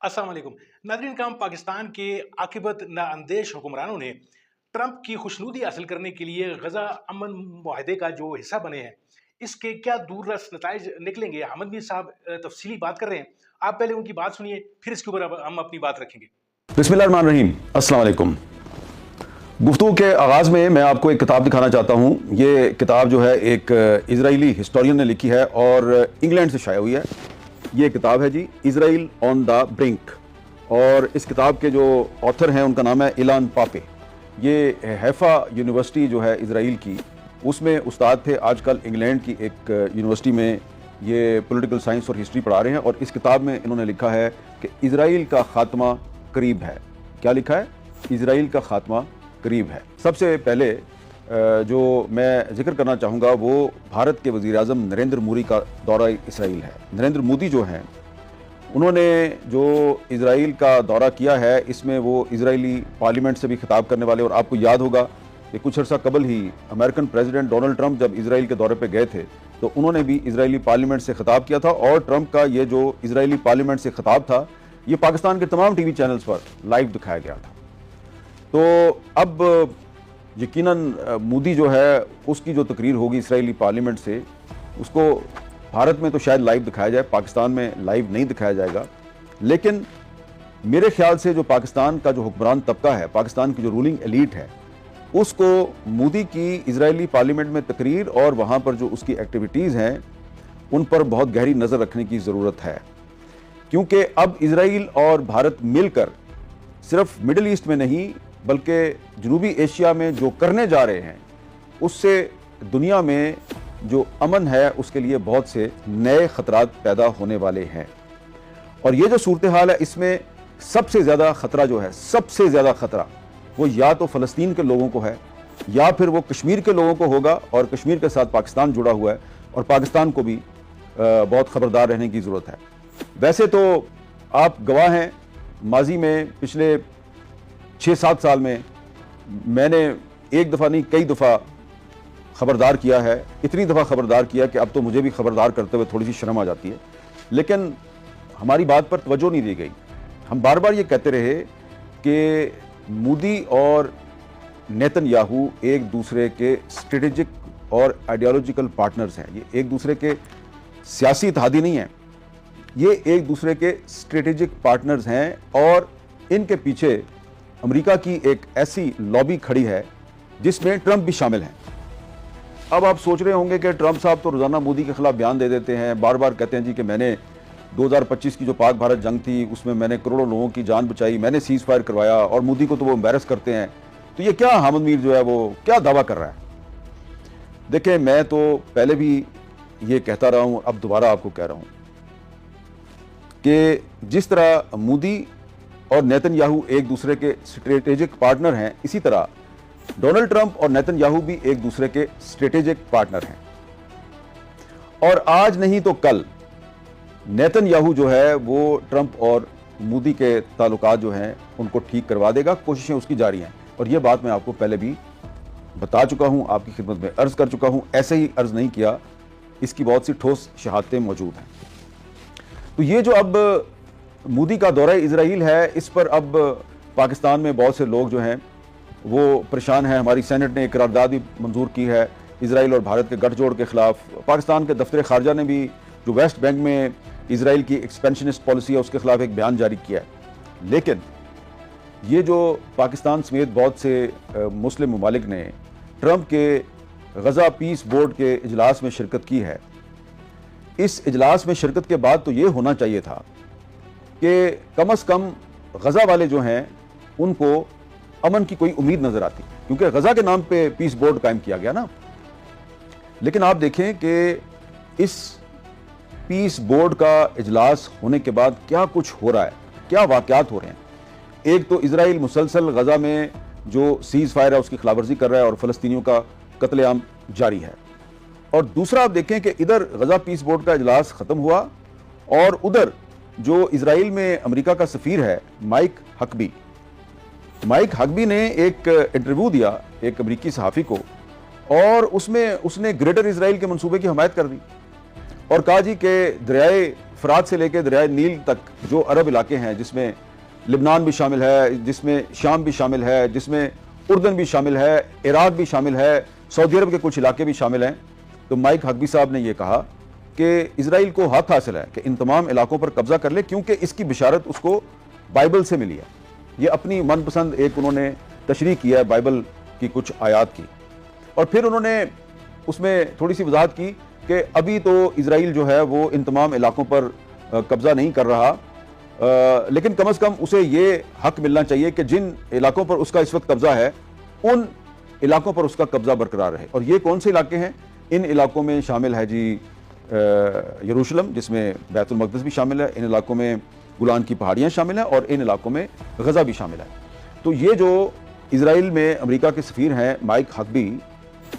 अस्सलाम वालेकुम नाज़रीन काम पाकिस्तान के आकिबत नाअंदेश हुक्मरानों ने ट्रंप की खुशनुदी हासिल करने के लिए गजा अमन मुआहदे का जो हिस्सा बने हैं, इसके क्या दूररस नताइज निकलेंगे। अहमद मीर साहब तफसीली बात कर रहे हैं, आप पहले उनकी बात सुनिए, फिर इसके ऊपर अब हम अपनी बात रखेंगे। बिस्मिल्लाहिर्रहमानिर्रहीम, अस्सलाम वालेकुम। गुफ्तगू के आगाज़ में मैं आपको एक किताब दिखाना चाहता हूँ। ये किताब जो है एक इजरायली हिस्टोरियन ने लिखी है और इंग्लैंड से शाया हुई है। ये किताब है जी इजराइल ऑन द ब्रिंक, और इस किताब के जो ऑथर हैं उनका नाम है इलान पापे। ये हैफा यूनिवर्सिटी जो है इजराइल की, उसमें उस्ताद थे, आजकल इंग्लैंड की एक यूनिवर्सिटी में ये पॉलिटिकल साइंस और हिस्ट्री पढ़ा रहे हैं। और इस किताब में इन्होंने लिखा है कि इजराइल का खात्मा करीब है। क्या लिखा है? इजराइल का खात्मा करीब है। सबसे पहले जो मैं जिक्र करना चाहूँगा वो भारत के वज़ीर-ए-आज़म नरेंद्र मोदी का दौरा इसराइल है। नरेंद्र मोदी जो हैं, उन्होंने जो इजराइल का दौरा किया है, इसमें वो इजरायली पार्लियामेंट से भी खिताब करने वाले। और आपको याद होगा कि कुछ अर्सा कबल ही अमेरिकन प्रेसिडेंट डोनाल्ड ट्रंप जब इजराइल के दौरे पे गए थे तो उन्होंने भी इजरायली पार्लियामेंट से खिताब किया था। और ट्रंप का ये जो इजरायली पार्लियामेंट से खिताब था, ये पाकिस्तान के तमाम टीवी चैनल्स पर लाइव दिखाया गया था। तो अब यकीनन मोदी जो है उसकी जो तकरीर होगी इजरायली पार्लियामेंट से, उसको भारत में तो शायद लाइव दिखाया जाए, पाकिस्तान में लाइव नहीं दिखाया जाएगा। लेकिन मेरे ख्याल से जो पाकिस्तान का जो हुक्मरान तबका है, पाकिस्तान की जो रूलिंग एलीट है, उसको मोदी की इजरायली पार्लियामेंट में तकरीर और वहाँ पर जो उसकी एक्टिविटीज़ हैं उन पर बहुत गहरी नज़र रखने की ज़रूरत है। क्योंकि अब इजराइल और भारत मिलकर सिर्फ मिडिल ईस्ट में नहीं बल्कि जनूबी एशिया में जो करने जा रहे हैं, उससे दुनिया में जो अमन है उसके लिए बहुत से नए ख़तरात पैदा होने वाले हैं। और ये जो सूरत हाल है, इसमें सबसे ज़्यादा ख़तरा जो है, सबसे ज़्यादा ख़तरा वो या तो फ़लस्तीन के लोगों को है या फिर वो कश्मीर के लोगों को होगा। और कश्मीर के साथ पाकिस्तान जुड़ा हुआ है और पाकिस्तान को भी बहुत ख़बरदार रहने की ज़रूरत है। वैसे तो आप गवाह हैं, माजी में पिछले 6-7 साल में मैंने एक दफ़ा नहीं कई दफ़ा ख़बरदार किया है। इतनी दफ़ा ख़बरदार किया कि अब तो मुझे भी ख़बरदार करते हुए थोड़ी सी शर्म आ जाती है। लेकिन हमारी बात पर तवज्जो नहीं दी गई। हम बार बार ये कहते रहे कि मोदी और नेतन्याहू एक दूसरे के स्ट्रेटेजिक और आइडियोलॉजिकल पार्टनर्स हैं। ये एक दूसरे के सियासी इत्तेहादी नहीं हैं, ये एक दूसरे के स्ट्रेटेजिक पार्टनर्स हैं। और इनके पीछे अमेरिका की एक ऐसी लॉबी खड़ी है जिसमें ट्रंप भी शामिल हैं। अब आप सोच रहे होंगे कि ट्रंप साहब तो रोज़ाना मोदी के खिलाफ बयान दे देते हैं, बार बार कहते हैं जी कि मैंने 2025 की जो पाक भारत जंग थी उसमें मैंने करोड़ों लोगों की जान बचाई, मैंने सीज़ फायर करवाया, और मोदी को तो वो एम्बैरस करते हैं। तो ये क्या अहमद मीर जो है वो क्या दावा कर रहा है? देखें, मैं तो पहले भी ये कहता रहा हूँ, अब दोबारा आपको कह रहा हूँ कि जिस तरह मोदी और नेतन्याहू एक दूसरे के स्ट्रेटेजिक पार्टनर हैं, इसी तरह डोनाल्ड ट्रंप और नेतन्याहू भी एक दूसरे के स्ट्रेटेजिक पार्टनर हैं। और आज नहीं तो कल नेतन्याहू जो है वो ट्रंप और मोदी के ताल्लुकात जो हैं उनको ठीक करवा देगा, कोशिशें उसकी जारी हैं। और ये बात मैं आपको पहले भी बता चुका हूँ, आपकी खिदमत में अर्ज़ कर चुका हूँ, ऐसे ही अर्ज़ नहीं किया, इसकी बहुत सी ठोस शहादतें मौजूद हैं। तो ये जो अब मोदी का दौरा इजराइल है, इस पर अब पाकिस्तान में बहुत से लोग जो हैं वो परेशान हैं। हमारी सेनेट ने एक करारदाद भी मंजूर की है इजराइल और भारत के गठजोड़ के ख़िलाफ़। पाकिस्तान के दफ्तर ख़ारजा ने भी जो वेस्ट बैंक में इजराइल की एक्सपेंशनिस्ट पॉलिसी है उसके ख़िलाफ़ एक बयान जारी किया है। लेकिन ये जो पाकिस्तान समेत बहुत से मुस्लिम ममालिक ने ट्रंप के गज़ा पीस बोर्ड के इजलास में शिरकत की है, इस इजलास में शिरकत के बाद तो ये होना चाहिए था कि कम अज़ कम गज़ा वाले जो हैं उनको अमन की कोई उम्मीद नज़र आती, क्योंकि गज़ा के नाम पे पीस बोर्ड कायम किया गया ना। लेकिन आप देखें कि इस पीस बोर्ड का इजलास होने के बाद क्या कुछ हो रहा है, क्या वाक़यात हो रहे हैं। एक तो इजराइल मुसलसल गज़ा में जो सीज़ फायर है उसकी खिलाफवर्जी कर रहा है और फ़लस्तीनियों का कत्लेआम जारी है। और दूसरा आप देखें कि इधर गज़ा पीस बोर्ड का इजलास ख़त्म हुआ और उधर जो इजराइल में अमेरिका का सफ़ीर है माइक हकबी ने एक इंटरव्यू दिया एक अमेरिकी सहाफ़ी को, और उसमें उसने ग्रेटर इजराइल के मंसूबे की हमायत कर दी और कहा जी कि दरियाए فرات سے لے کے دریائے نیل تک جو عرب علاقے ہیں، جس میں لبنان بھی شامل ہے، جس میں شام بھی شامل ہے، جس میں اردن بھی شامل ہے، عراق بھی شامل ہے، سعودی عرب کے کچھ علاقے بھی شامل ہیں، تو مائک ہگبی صاحب نے یہ کہا کہ اسرائیل کو حق حاصل ہے کہ ان تمام علاقوں پر قبضہ کر لے، کیونکہ اس کی بشارت اس کو بائبل سے ملی ہے۔ یہ اپنی من پسند ایک انہوں نے تشریح کیا ہے بائبل کی کچھ آیات کی، اور پھر انہوں نے اس میں تھوڑی سی وضاحت کی کہ ابھی تو اسرائیل جو ہے وہ ان تمام علاقوں پر قبضہ نہیں کر رہا، لیکن کم از کم اسے یہ حق ملنا چاہیے کہ جن علاقوں پر اس کا اس وقت قبضہ ہے ان علاقوں پر اس کا قبضہ برقرار رہے۔ اور یہ کون سے علاقے ہیں؟ ان علاقوں میں شامل ہے جی یروشلم، جس میں بیت المقدس بھی شامل ہے، ان علاقوں میں گولان کی پہاڑیاں شامل ہیں، اور ان علاقوں میں غزہ بھی شامل ہے۔ تو یہ جو اسرائیل میں امریکہ کے سفیر ہیں مائک ہگبی،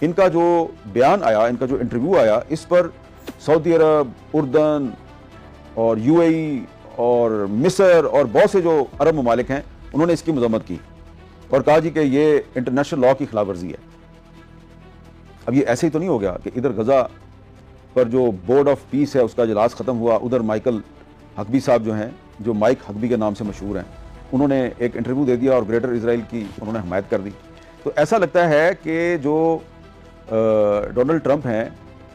ان کا جو بیان آیا، ان کا جو انٹرویو آیا، اس پر سعودی عرب، اردن اور یو اے ای اور مصر اور بہت سے جو عرب ممالک ہیں، انہوں نے اس کی مذمت کی اور کہا جی کہ یہ انٹرنیشنل لاء کی خلاف ورزی ہے۔ اب یہ ایسے ہی تو نہیں ہو گیا کہ ادھر غزہ پر جو بورڈ آف پیس ہے اس کا اجلاس ختم ہوا، ادھر مائیکل ہگبی صاحب جو ہیں، جو مائک ہگبی کے نام سے مشہور ہیں، انہوں نے ایک انٹرویو دے دیا اور گریٹر اسرائیل کی انہوں نے حمایت کر دی۔ تو ایسا لگتا ہے کہ جو ڈونلڈ ٹرمپ ہیں،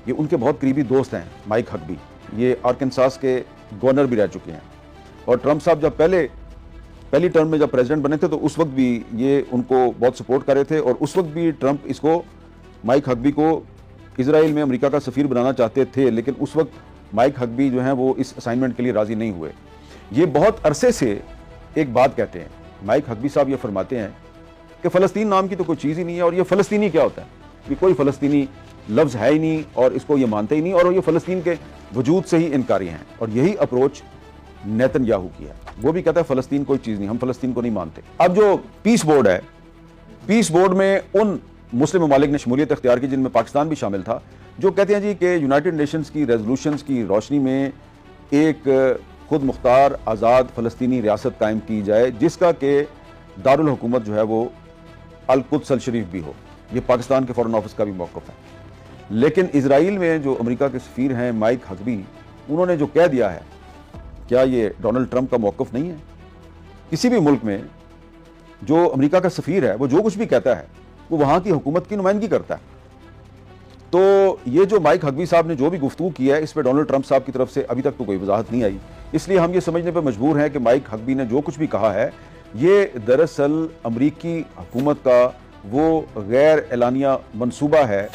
یہ ان کے بہت قریبی دوست ہیں مائک ہگبی، یہ آرکنساس کے گورنر بھی رہ چکے ہیں، اور ٹرمپ صاحب جب پہلی ٹرم میں جب پریزیڈنٹ بنے تھے تو اس وقت بھی یہ ان کو بہت سپورٹ کر رہے تھے، اور اس وقت بھی ٹرمپ اس کو مائک ہگبی کو اسرائیل میں امریکہ کا سفیر بنانا چاہتے تھے، لیکن اس وقت مائک ہگبی جو ہیں وہ اس اسائنمنٹ کے لیے راضی نہیں ہوئے۔ یہ بہت عرصے سے ایک بات کہتے ہیں، مائک ہگبی صاحب یہ فرماتے ہیں کہ فلسطین نام کی تو کوئی چیز ہی نہیں ہے، اور یہ فلسطینی کیا ہوتا ہے؟ یہ کوئی فلسطینی لفظ ہے ہی نہیں، اور اس کو یہ مانتے ہی نہیں، اور یہ فلسطین کے وجود سے ہی انکاری ہیں۔ اور یہی اپروچ نیتن یاہو کی ہے، وہ بھی کہتا ہے فلسطین کوئی چیز نہیں، ہم فلسطین کو نہیں مانتے۔ اب جو پیس بورڈ ہے، پیس بورڈ میں ان مسلم ممالک نے شمولیت اختیار کی جن میں پاکستان بھی شامل تھا، جو کہتے ہیں جی کہ یونائٹڈ نیشنز کی ریزولوشنز کی روشنی میں ایک خود مختار آزاد فلسطینی ریاست قائم کی جائے، جس کا کہ دارالحکومت جو ہے وہ القدس الشریف بھی ہو۔ یہ پاکستان کے فارن آفس کا بھی موقف ہے۔ لیکن اسرائیل میں جو امریکہ کے سفیر ہیں مائک ہگبی، انہوں نے جو کہہ دیا ہے، کیا یہ ڈونلڈ ٹرمپ کا موقف نہیں ہے؟ کسی بھی ملک میں جو امریکہ کا سفیر ہے وہ جو کچھ بھی کہتا ہے وہ وہاں کی حکومت کی نمائندگی کرتا ہے۔ تو یہ جو مائک ہگبی صاحب نے جو بھی گفتگو کی ہے، اس پہ ڈونلڈ ٹرمپ صاحب کی طرف سے ابھی تک تو کوئی وضاحت نہیں آئی، اس لیے ہم یہ سمجھنے پہ مجبور ہیں کہ مائک ہگبی نے جو کچھ بھی کہا ہے یہ دراصل امریکی حکومت کا وہ غیر اعلانیہ منصوبہ ہے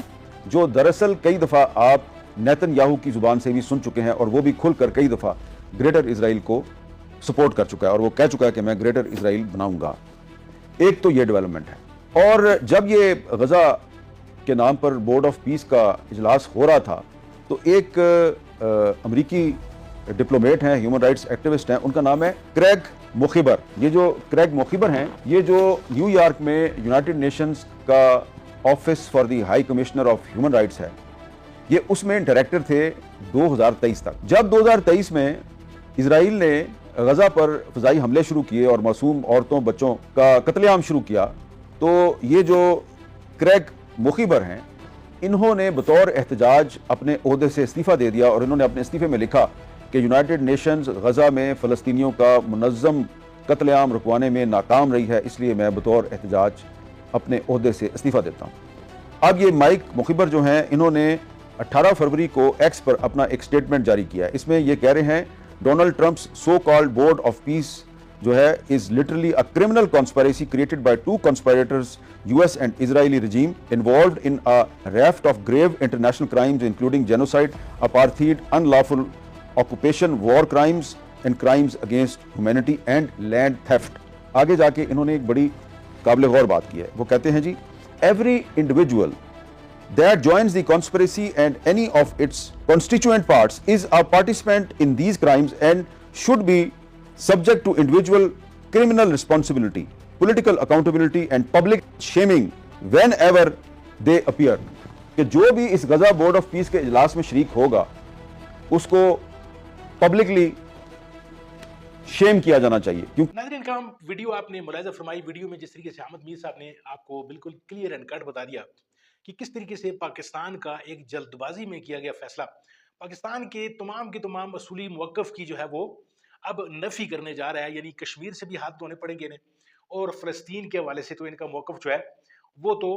جو دراصل کئی دفعہ آپ نیتن یاہو کی زبان سے بھی سن چکے ہیں، اور وہ بھی کھل کر کئی دفعہ گریٹر اسرائیل کو سپورٹ کر چکا ہے، اور وہ کہہ چکا ہے کہ میں گریٹر اسرائیل بناؤں گا۔ ایک تو یہ ڈیولپمنٹ ہے، اور جب یہ غزہ کے نام پر بورڈ آف پیس کا اجلاس ہو رہا تھا تو ایک امریکی ڈپلومیٹ ہیں، ہیومن رائٹس ایکٹیوسٹ ہیں، ان کا نام ہے کریگ موخبر۔ یہ جو کریگ موخبر ہیں، یہ جو نیو یارک میں یونائٹڈ نیشنز کا office for the high commissioner of human rights ہے، یہ اس میں ڈائریکٹر تھے 2023 تک۔ جب 2023 میں اسرائیل نے غزہ پر فضائی حملے شروع کیے اور معصوم عورتوں بچوں کا قتل عام شروع کیا، تو یہ جو کریگ موخبر ہیں، انہوں نے بطور احتجاج اپنے عہدے سے استعفیٰ دے دیا، اور انہوں نے اپنے استعفے میں لکھا کہ یونائٹڈ نیشنز غزہ میں فلسطینیوں کا منظم قتل عام رکوانے میں ناکام رہی ہے، اس لیے میں بطور احتجاج اپنے عہدے سے استعفیٰ دیتا ہوں۔ اب یہ مائک موخبر جو ہیں، انہوں نے 18 فروری کو ایکس پر اپنا ایک سٹیٹمنٹ جاری کیا ہے۔ اس میں یہ کہہ رہے ہیں Donald Trump's so called board of peace جو ہے is literally a criminal conspiracy created by two conspirators, US and Israeli regime, involved in a raft of grave international crimes including genocide, apartheid, unlawful occupation, war crimes and crimes against humanity and land theft۔ آگے جا کے انہوں نے ایک بڑی قابل غور بات کی ہے، وہ کہتے ہیں جی every individual that joins the conspiracy and any of its constituent parts is a participant in these crimes and should be subject to individual criminal responsibility, political accountability and public shaming whenever they appear۔ کہ جو بھی اس Gaza board of peace کے اجلاس میں شریک ہوگا اس کو publicly شیم کیا جانا چاہیے۔ کیونکہ ناظرین کرام، ویڈیو آپ نے ملاحظہ فرمائی، ویڈیو میں جس طریقے سے احمد میر صاحب نے آپ کو بالکل کلیئر اینڈ کٹ بتا دیا کہ کس طریقے سے پاکستان کا ایک جلد بازی میں کیا گیا فیصلہ पाकिस्तान के तमाम असूली मौक़िफ़ की जो है वो अब नफ़ी करने जा रहा है, यानी कश्मीर से भी हाथ धोने पड़ेंगे इन्हें, और फ़लस्तीन के हवाले से तो इनका मौक़िफ़ जो है वो तो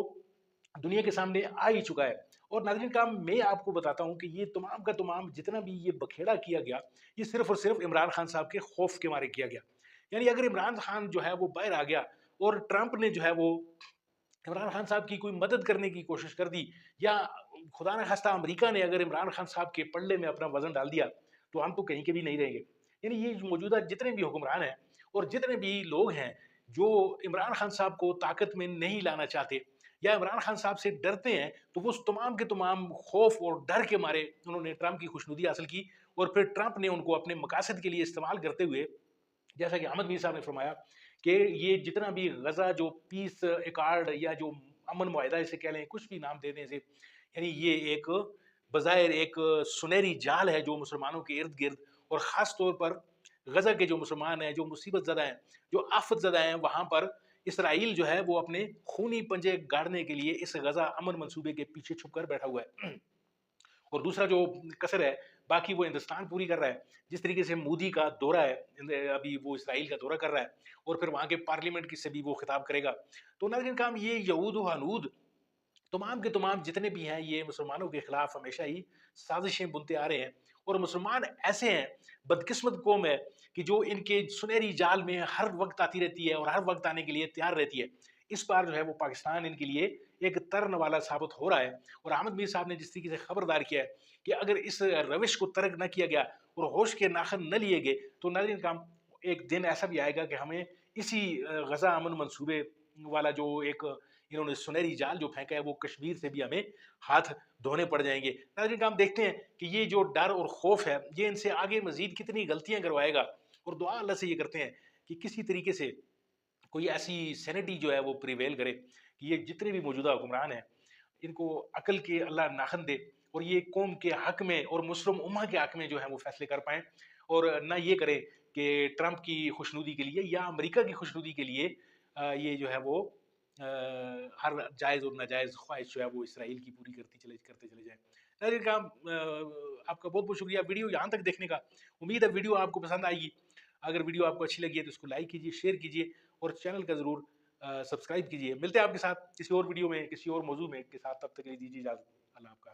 दुनिया के सामने आ ही चुका है। और नाज़रीन काम मैं आपको बताता हूँ कि ये तमाम का तमाम जितना भी ये बखेड़ा किया गया, ये सिर्फ़ और सिर्फ़ इमरान खान साहब के खौफ के मारे किया गया। यानी अगर इमरान खान जो है वो बाहर आ गया और ट्रंप ने जो है वो इमरान खान साहब की कोई मदद करने की कोशिश कर दी, या खुदा न खास्ता अमेरिका ने अगर इमरान खान साहब के पल्ले में अपना वज़न डाल दिया, तो हम तो कहीं के भी नहीं रहेंगे। यानी ये जो मौजूदा जितने भी हुक्मरान हैं और जितने भी लोग हैं जो इमरान खान साहब को ताकत में नहीं लाना चाहते या इमरान खान साहब से डरते हैं, तो वो उस तमाम के तमाम खौफ और डर के मारे उन्होंने ट्रंप की खुशनुदी हासिल की, और फिर ट्रंप ने उनको अपने मकासद के लिए इस्तेमाल करते हुए, जैसा कि अहमद मीर साहब ने फरमाया कि ये जितना भी गजा जो पीस एकॉर्ड या जो अमन मुआहिदा इसे कह लें, कुछ भी नाम दे दें इसे, यानी ये एक बज़ाहिर एक सुनहरी जाल है जो मुसलमानों के इर्द गिर्द, और ख़ास तौर पर गजा के जो मुसलमान हैं, जो मुसीबत ज़दा हैं, जो आफत ज़दा हैं, वहाँ पर इसराइल जो है वो अपने खूनी पंजे गाड़ने के लिए इस गजा अमन मंसूबे के पीछे छुप कर बैठा हुआ है। और दूसरा जो कसर है, बाकी वो हिंदुस्तान पूरी कर रहा है। जिस तरीके से मोदी का दौरा है, अभी वो इसराइल का दौरा कर रहा है और फिर वहाँ के पार्लियामेंट की से भी वो खिताब करेगा। तो नाज़रीन काम ये यहूद व हनूद तमाम के तमाम जितने भी हैं, ये मुसलमानों के खिलाफ हमेशा ही साजिशें बुनते आ रहे हैं, और मुसलमान ऐसे हैं, बदकिस्मत कौम है कि जो इनके सुनहरी जाल में हर वक्त आती रहती है और हर वक्त आने के लिए तैयार रहती है। इस बार जो है वो पाकिस्तान इनके लिए एक तर्न वाला साबित हो रहा है, और अहमद मीर साहब ने जिस तरीके से खबरदार किया है कि अगर इस रविश को तर्क न किया गया और होश के नाखन न लिए गए, तो नाज़रीन काम एक दिन ऐसा भी आएगा कि हमें इसी गजा अमन मंसूबे वाला जो एक इन्होंने सुनहरी जाल जो फेंका है, वो कश्मीर से भी हमें हाथ धोने पड़ जाएंगे। नाज़रीन काम देखते हैं कि ये जो डर और खौफ है, ये इनसे आगे मजीद कितनी गलतियां करवाएगा, और दुआ अल्लाह से ये करते हैं कि किसी तरीके से कोई ऐसी सैनिटी जो है वो प्रिवेल करे कि ये जितने भी मौजूदा हुक्मरान हैं, इनको अकल के अल्लाह नाखन दे, और ये कौम के हक में और मुस्लिम उम्मा के हक में जो है वो फैसले कर पाएँ, और ना ये करें कि ट्रंप की खुशनुदी के लिए या अमेरिका की खुशनुदी के लिए ये जो है वो हर जायज़ और नाजायज़ ख्वाहिश जो है वो इसराइल की पूरी करते चले जाएँ। नाज़रीन काम आपका बहुत-बहुत शुक्रिया वीडियो यहाँ तक देखने का। उम्मीद है वीडियो आपको पसंद आएगी। अगर वीडियो आपको अच्छी लगी है तो इसको लाइक कीजिए, शेयर कीजिए, और चैनल का ज़रूर सब्सक्राइब कीजिए। मिलते हैं आपके साथ किसी और वीडियो में, किसी और मौज़ू में के साथ, तब तक के लिए दीजिए इजाज़त। अल्लाह आपका